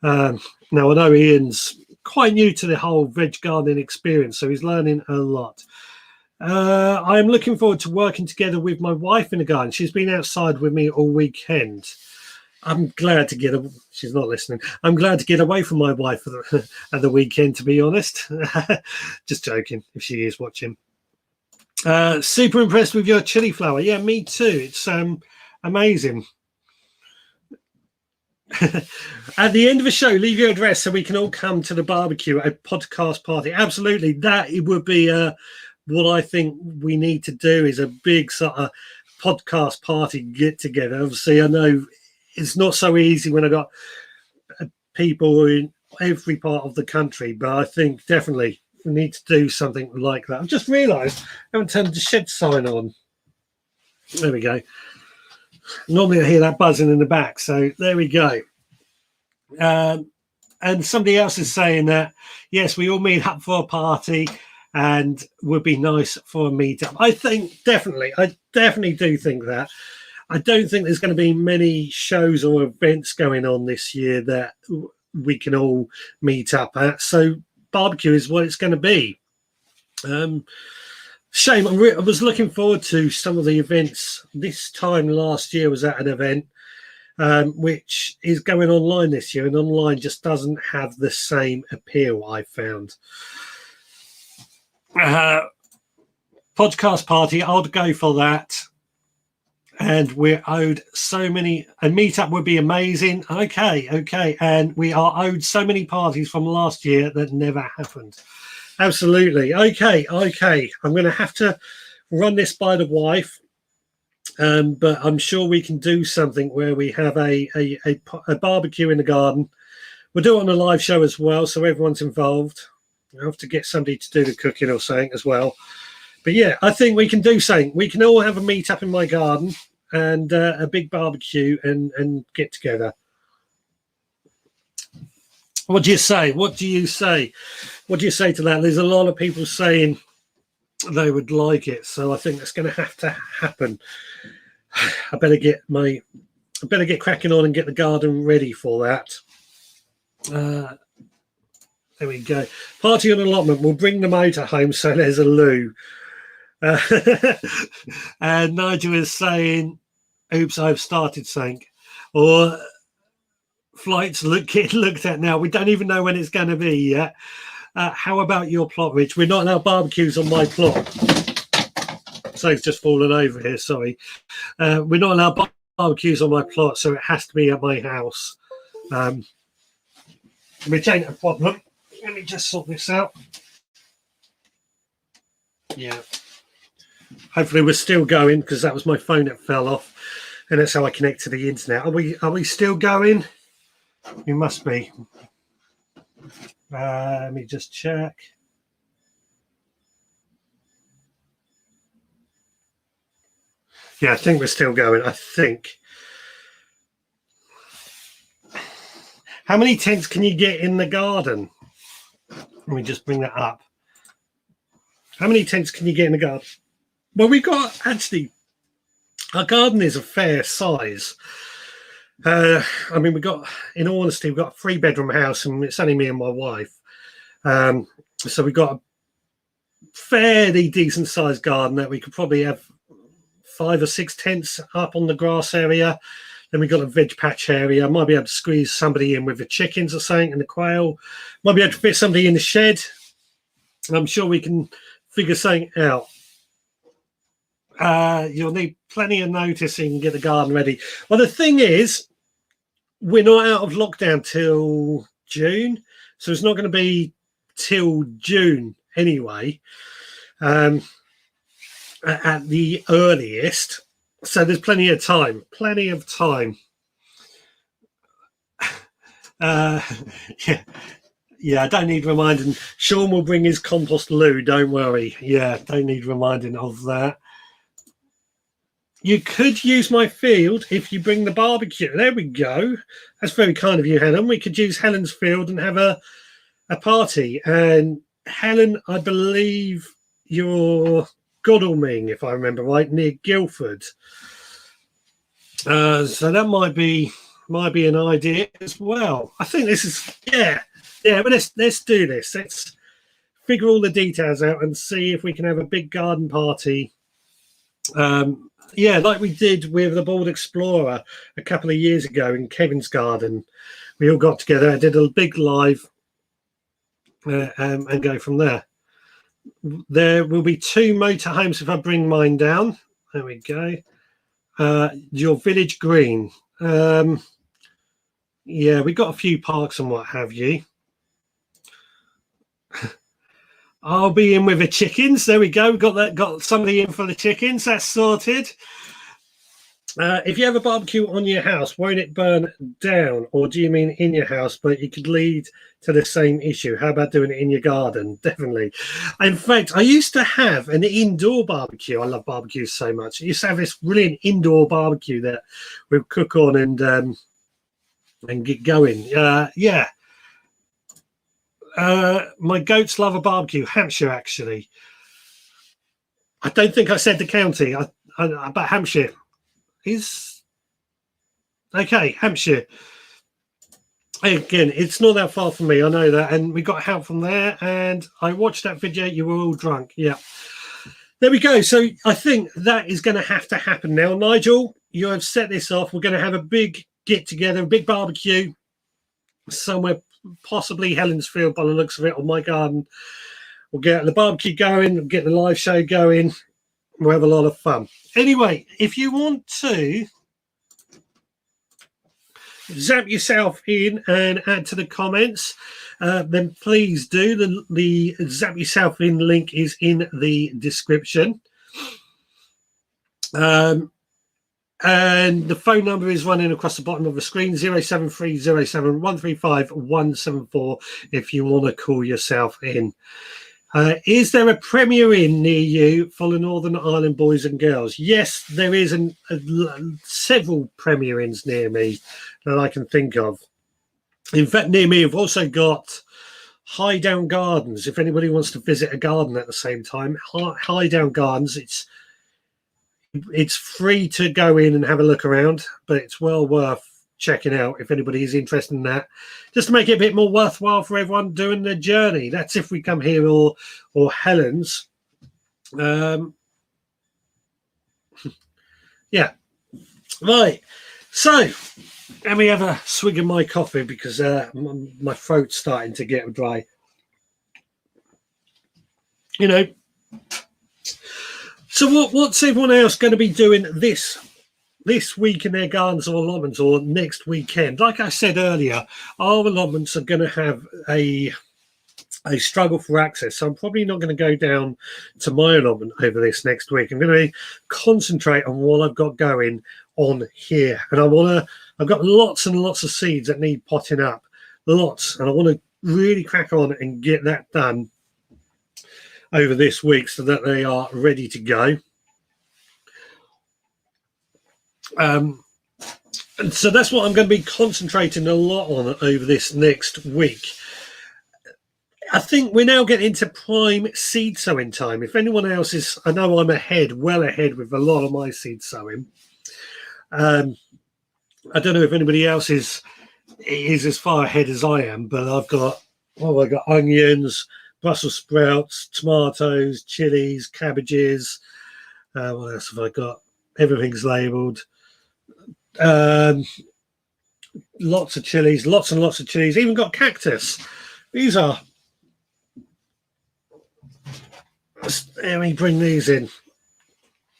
Now, I know Ian's quite new to the whole veg gardening experience, so he's learning a lot. I'm looking forward to working together with my wife in the garden. She's been outside with me all weekend. I'm glad to get she's not listening. I'm glad to get away from my wife at the weekend, to be honest. Just joking, if she is watching. Super impressed with your chili flower. Yeah, me too. It's amazing. At the end of the show, leave your address so we can all come to the barbecue at a podcast party. Absolutely. That it would be what I think we need to do is a big sort of podcast party get together. Obviously, I know it's not so easy when I got people in every part of the country, but I think definitely we need to do something like that. I've just realised I haven't turned the shed sign on. There we go. Normally I hear that buzzing in the back, so there we go. And somebody else is saying that, yes, we all meet up for a party and would be nice for a meetup. I definitely do think that. I don't think there's going to be many shows or events going on this year that we can all meet up at. So barbecue is what it's going to be. Shame. I was looking forward to some of the events. This time last year was at an event which is going online this year, and online just doesn't have the same appeal, I found. Podcast party, I'll go for that. And we're owed so many. A meetup would be amazing. Okay. And we are owed so many parties from last year that never happened. Absolutely. Okay. I'm going to have to run this by the wife, but I'm sure we can do something where we have a barbecue in the garden. We'll do it on a live show as well, so everyone's involved. I'll have to get somebody to do the cooking or something as well. But yeah, I think we can do something. We can all have a meet up in my garden and a big barbecue and get together. What do you say? What do you say to that? There's a lot of people saying they would like it, so I think that's going to have to happen. I better get cracking on and get the garden ready for that. There we go. Party on allotment. We'll bring the motorhome so there's a loo. And Nigel is saying, oops, I've started something. Or flights getting looked at now. We don't even know when it's going to be yet. How about your plot, Rich? We're not allowed barbecues on my plot. Something's just fallen over here, sorry. We're not allowed barbecues on my plot, so it has to be at my house. Which ain't a problem. Let me just sort this out. Yeah. Hopefully we're still going, because that was my phone that fell off, and that's how I connect to the internet. Are we still going? We must be. Let me just check. Yeah, I think we're still going. I think. How many tents can you get in the garden? Let me just bring that up. How many tents can you get in the garden? Well, we've got, actually, our garden is a fair size. I mean, in all honesty, we've got a 3-bedroom house, and it's only me and my wife. So we've got a fairly decent sized garden that we could probably have 5 or 6 tents up on the grass area. Then we've got a veg patch area. Might be able to squeeze somebody in with the chickens or something and the quail. Might be able to fit somebody in the shed. I'm sure we can figure something out. You'll need plenty of notice and get the garden ready. Well, the thing is, we're not out of lockdown till June, so it's not going to be till June anyway, at the earliest. So there's plenty of time. Yeah, I don't need reminding. Sean will bring his compost loo, don't worry. Yeah, don't need reminding of that. You could use my field if you bring the barbecue. There we go. That's very kind of you, Helen. We could use Helen's field and have a party. And Helen, I believe you're Godalming, if I remember right, near Guildford. So that might be an idea as well. I think this is but let's do this. Let's figure all the details out and see if we can have a big garden party. Like we did with the Bald Explorer a couple of years ago in Kevin's garden. We all got together and did a big live and go from there. There will be 2 motorhomes if I bring mine down. There we go. Your village green. Yeah, we got a few parks and what have you. I'll be in with the chickens. There we go. Got somebody in for the chickens. That's sorted. If you have a barbecue on your house, won't it burn down? Or do you mean in your house, but it could lead to the same issue? How about doing it in your garden? Definitely. In fact, I used to have an indoor barbecue. I love barbecues so much. I used to have this brilliant indoor barbecue that we'd cook on and get going. Yeah. My goats love a barbecue. Hampshire, actually. I don't think I said the county. But Hampshire is okay. Hampshire. Again, it's not that far from me. I know that, and we got help from there. And I watched that video. You were all drunk. Yeah. There we go. So I think that is going to have to happen now. Nigel, you have set this off. We're going to have a big get together, a big barbecue somewhere. Possibly Helensfield by the looks of it, or my garden. We'll get the barbecue going, we'll get the live show going. We'll have a lot of fun. Anyway, if you want to zap yourself in and add to the comments, then please do. The zap yourself in link is in the description. And the phone number is running across the bottom of the screen, 07307135174 if you want to call yourself in. Is there a Premier Inn near you for the Northern Ireland boys and girls? Yes, there is several Premier Inns near me that I can think of. In fact, near me, I've also got Highdown Gardens. If anybody wants to visit a garden at the same time, Highdown Gardens, it's free to go in and have a look around, but it's well worth checking out if anybody is interested in that, just to make it a bit more worthwhile for everyone doing the journey. That's if we come here or Helen's. Yeah. Right. So let me have a swig of my coffee because my throat's starting to get dry. You know. So what's everyone else going to be doing this week in their gardens or allotments or next weekend? Like I said earlier, our allotments are going to have a struggle for access. So I'm probably not going to go down to my allotment over this next week. I'm going to concentrate on what I've got going on here. And I've got lots and lots of seeds that need potting up. Lots. And I want to really crack on and get that done over this week so that they are ready to go. And so that's what I'm going to be concentrating a lot on over this next week. I think we're now getting into prime seed sowing time. If anyone else is, I know I'm well ahead with a lot of my seed sowing. I don't know if anybody else is as far ahead as I am, but I've got onions, Brussels sprouts, tomatoes, chilies, cabbages. What else have I got? Everything's labelled. Lots of chilies, lots and lots of chilies. Even got cactus. These are. Let me bring these in.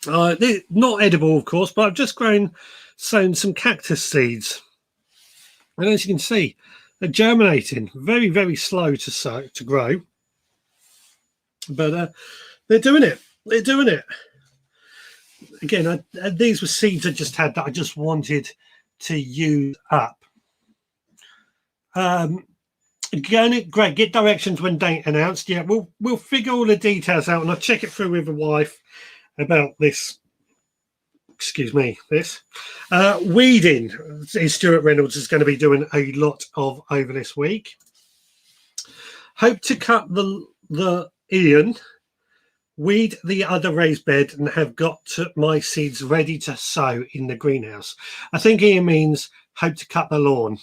They're not edible, of course, but I've just sown some cactus seeds. And as you can see, they're germinating. Very, very slow to grow. But they're doing it. They're doing it. Again, these were seeds I just had that I just wanted to use up. Again, great. Get directions when date announced. Yeah, we'll figure all the details out, and I'll check it through with the wife about this. Excuse me. This weeding. Stuart Reynolds is going to be doing a lot of over this week. Hope to cut the Ian, weed the other raised bed, and have got my seeds ready to sow in the greenhouse. I think Ian means hope to cut the lawn.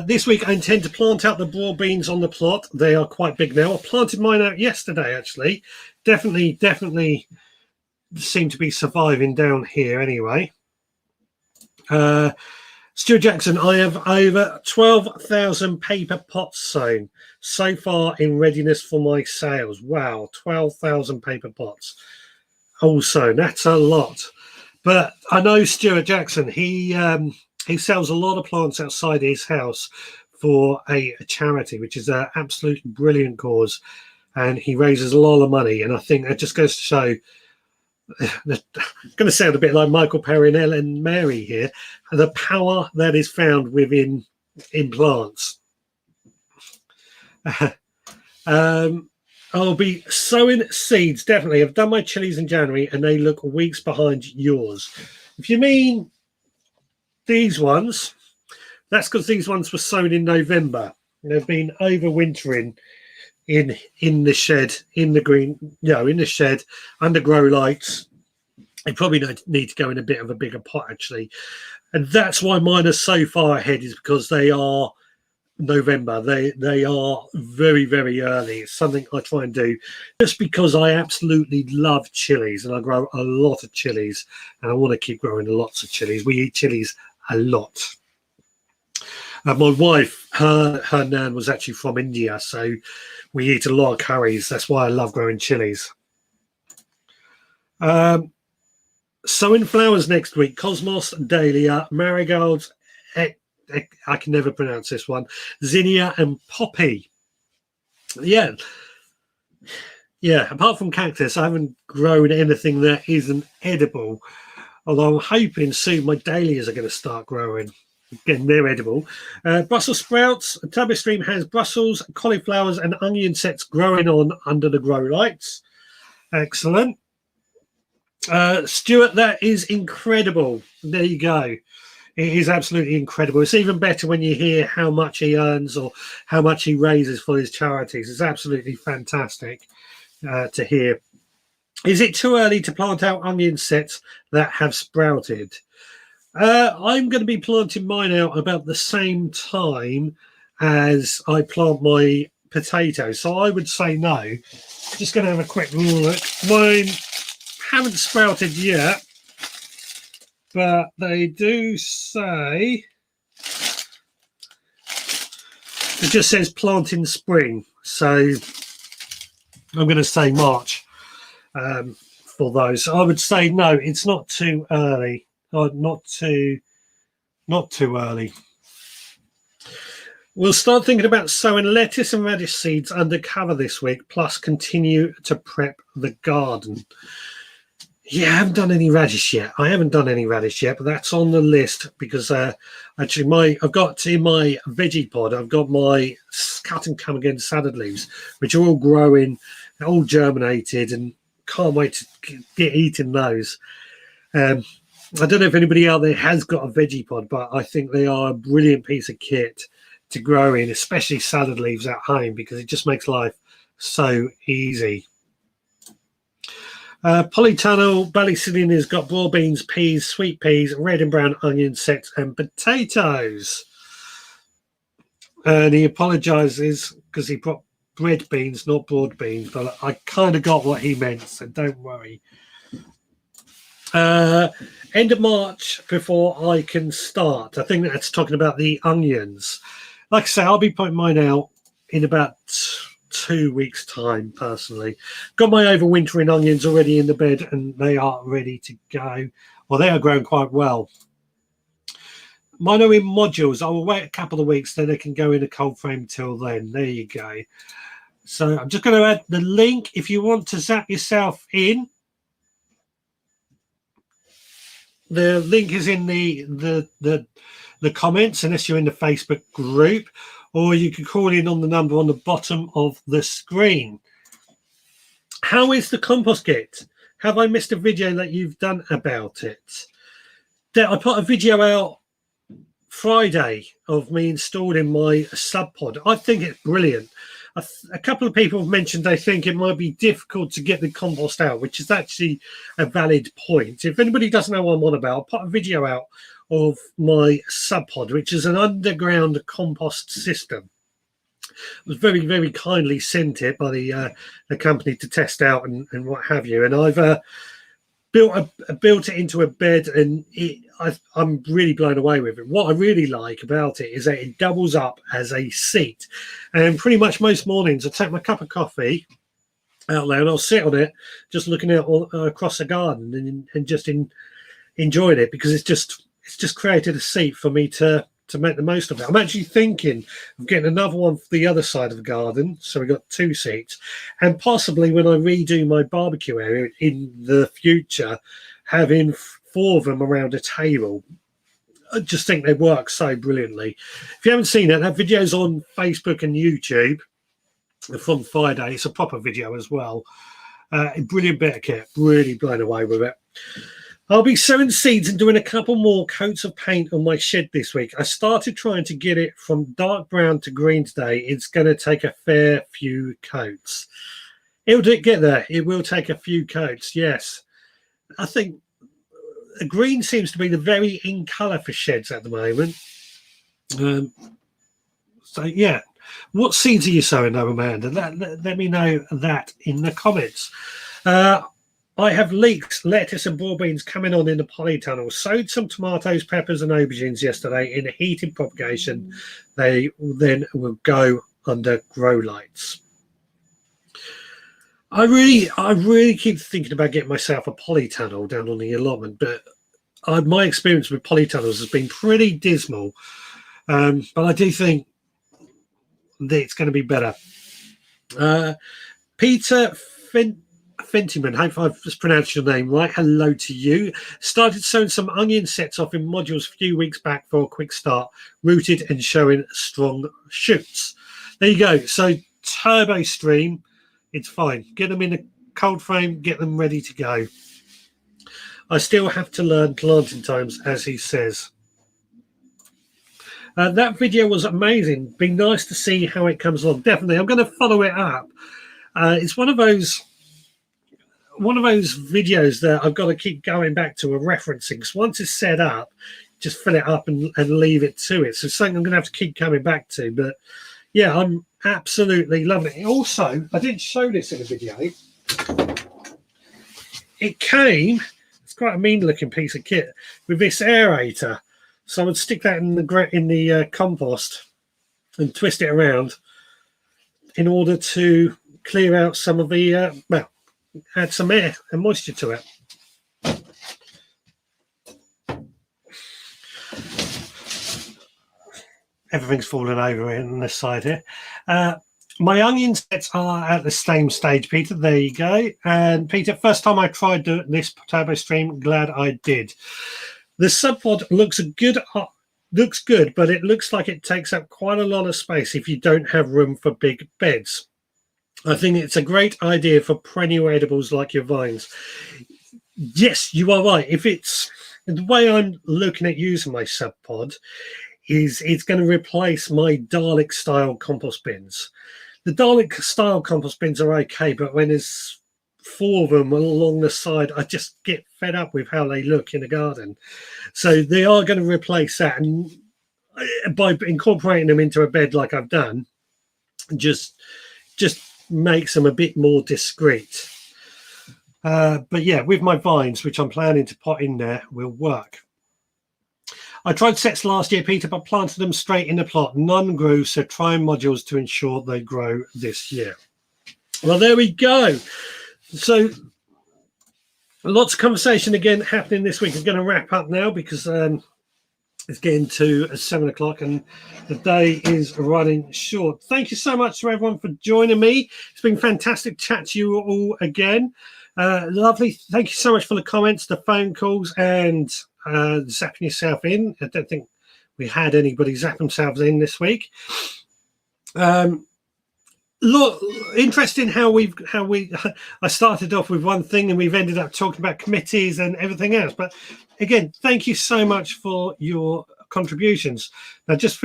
This week I intend to plant out the broad beans on the plot. They are quite big now. I planted mine out yesterday, actually. Definitely seem to be surviving down here anyway. Stuart Jackson, I have over 12,000 paper pots sown so far in readiness for my sales. Wow, 12,000 paper pots. Also, that's a lot. But I know Stuart Jackson, he sells a lot of plants outside his house for a charity, which is an absolutely brilliant cause. And he raises a lot of money. And I think that just goes to show, I'm going to sound a bit like Michael Perry and Ellen Mary here, the power that is found within in plants. I'll be sowing seeds, definitely. I've done my chilies in January and they look weeks behind yours. If you mean these ones, that's because these ones were sown in November. They've been overwintering in the shed, in the green, in the shed, under grow lights. They probably need to go in a bit of a bigger pot, actually. And that's why mine are so far ahead, is because they are November. They are very, very early. It's something I try and do just because I absolutely love chilies and I grow a lot of chilies and I want to keep growing lots of chilies. We eat chilies a lot. My wife, her nan was actually from India, so we eat a lot of curries. That's why I love growing chilies. Sowing flowers next week: cosmos, dahlia, marigolds, I can never pronounce this one, zinnia and poppy. Yeah, apart from cactus, I haven't grown anything that isn't edible, although I'm hoping soon my dahlias are going to start growing. Again, they're edible. Brussels sprouts. Tubby Stream has Brussels, cauliflowers and onion sets growing on under the grow lights. Excellent. Stuart, that is incredible. There you go. It is absolutely incredible. It's even better when you hear how much he earns or how much he raises for his charities. It's absolutely fantastic to hear. Is it too early to plant out onion sets that have sprouted? I'm going to be planting mine out about the same time as I plant my potatoes. So I would say no. Just going to have a quick look. Mine haven't sprouted yet, but they do say, it just says plant in spring. So I'm going to say March for those. I would say no, it's not too early. Not too early. We'll start thinking about sowing lettuce and radish seeds under cover this week, plus continue to prep the garden. Yeah, I haven't done any radish yet. But that's on the list because actually I've got in my veggie pod, I've got my cut and come again salad leaves, which are all growing, all germinated, and can't wait to get eating those. I don't know if anybody out there has got a veggie pod, but I think they are a brilliant piece of kit to grow in, especially salad leaves at home, because it just makes life so easy. Polytunnel Ballysilene has got broad beans, peas, sweet peas, red and brown onion sets, and potatoes. And he apologises because he put red beans, not broad beans, but I kind of got what he meant, so don't worry. End of March before I can start. I think that's talking about the onions. Like I say, I'll be putting mine out in about 2 weeks' time, personally. Got my overwintering onions already in the bed and they are ready to go. Well, they are growing quite well. Mine are in modules. I will wait a couple of weeks, then they can go in a cold frame till then. There you go. So I'm just going to add the link if you want to zap yourself in. The link is in the comments, unless you're in the Facebook group, or you can call in on the number on the bottom of the screen. How is the compost kit? Have I missed a video that you've done about it? I put a video out Friday of me installing my sub pod. I think it's brilliant. A couple of people have mentioned they think it might be difficult to get the compost out, which is actually a valid point. If anybody doesn't know what I'm on about, I'll put a video out of my sub pod, which is an underground compost system. I was very, very kindly sent it by the company to test out and what have you. And I've built it into a bed, and I'm really blown away with it. What I really like about it is that it doubles up as a seat, and pretty much most mornings I take my cup of coffee out there and I'll sit on it, just looking out across the garden and just enjoying it, because it's just created a seat for me to make the most of it. I'm actually thinking of getting another one for the other side of the garden, so we've got 2 seats, and possibly when I redo my barbecue area in the future, having 4 of them around a table. I just think they work so brilliantly. If you haven't seen it, that video's on Facebook and YouTube from Friday. It's a proper video as well. Brilliant bit of kit, really blown away with it. I'll be sowing seeds and doing a couple more coats of paint on my shed this week. I started trying to get it from dark brown to green today. It's going to take a fair few coats. It'll get there. It will take a few coats, yes. I think green seems to be the very in colour for sheds at the moment. So, yeah. What seeds are you sowing, though, Amanda? Let me know that in the comments. I have leeks, lettuce and broad beans coming on in the polytunnel. Sowed some tomatoes, peppers and aubergines yesterday in a heated propagation. They then will go under grow lights. I really keep thinking about getting myself a polytunnel down on the allotment, but my experience with polytunnels has been pretty dismal. But I do think that it's going to be better. Peter Fentiman, hope I've just pronounced your name right. Hello to you. Started sowing some onion sets off in modules a few weeks back for a quick start. Rooted and showing strong shoots. There you go. So Turbo Stream, it's fine. Get them in a cold frame, get them ready to go. I still have to learn planting times, as he says. That video was amazing. Be nice to see how it comes along. Definitely. I'm going to follow it up. It's one of those videos that I've got to keep going back to and referencing, because once it's set up, just fill it up and leave it to it. So it's something I'm going to have to keep coming back to. But yeah, I'm absolutely loving it. Also, I didn't show this in the video. It came, it's quite a mean looking piece of kit, with this aerator. So I would stick that in the compost and twist it around in order to clear out some of the add some air and moisture to it. Everything's falling over on this side here. My onion sets are at the same stage, Peter. There you go. And Peter, first time I tried this Turbo Stream, glad I did. The subpod looks good, but it looks like it takes up quite a lot of space if you don't have room for big beds. I think it's a great idea for perennial edibles like your vines. Yes, you are right. If it's the way I'm looking at using my subpod, is it's going to replace my Dalek style compost bins. The Dalek style compost bins are okay, but when there's 4 of them along the side, I just get fed up with how they look in the garden. So they are going to replace that, and by incorporating them into a bed like I've done, just makes them a bit more discreet. But yeah, with my vines, which I'm planning to pot in there, will work. I tried sets last year, Peter, but planted them straight in the plot. None grew, so trying modules to ensure they grow this year. Well, there we go. So lots of conversation again happening this week. I'm going to wrap up now because it's getting to 7 o'clock and the day is running short. Thank you so much to everyone for joining me. It's been fantastic to chat to you all again. Lovely. Thank you so much for the comments, the phone calls, and zapping yourself in. I don't think we had anybody zap themselves in this week. Look, interesting how I started off with one thing and we've ended up talking about committees and everything else. But again, thank you so much for your contributions. Now, just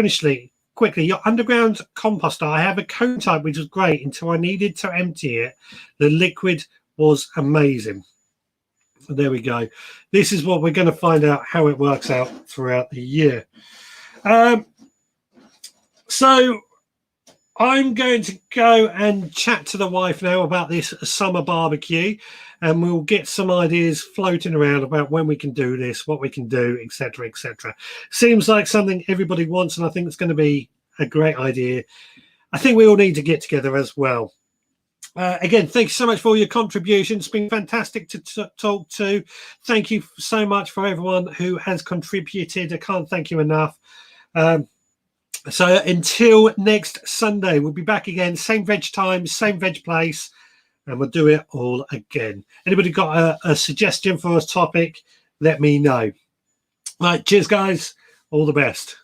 quickly, your underground composter, I have a cone type, which was great until I needed to empty it. The liquid was amazing. There we go. This is what we're going to find out how it works out throughout the year. So I'm going to go and chat to the wife now about this summer barbecue, and we'll get some ideas floating around about when we can do this, what we can do, etc., etc. Seems like something everybody wants, and I think it's going to be a great idea. I think we all need to get together as well. Again, thank you so much for all your contributions. It's been fantastic to talk to. Thank you so much for everyone who has contributed. I can't thank you enough. So until next Sunday, we'll be back again, same veg time, same veg place, and we'll do it all again. Anybody got a suggestion for a topic? Let me know. Right, cheers, guys. All the best.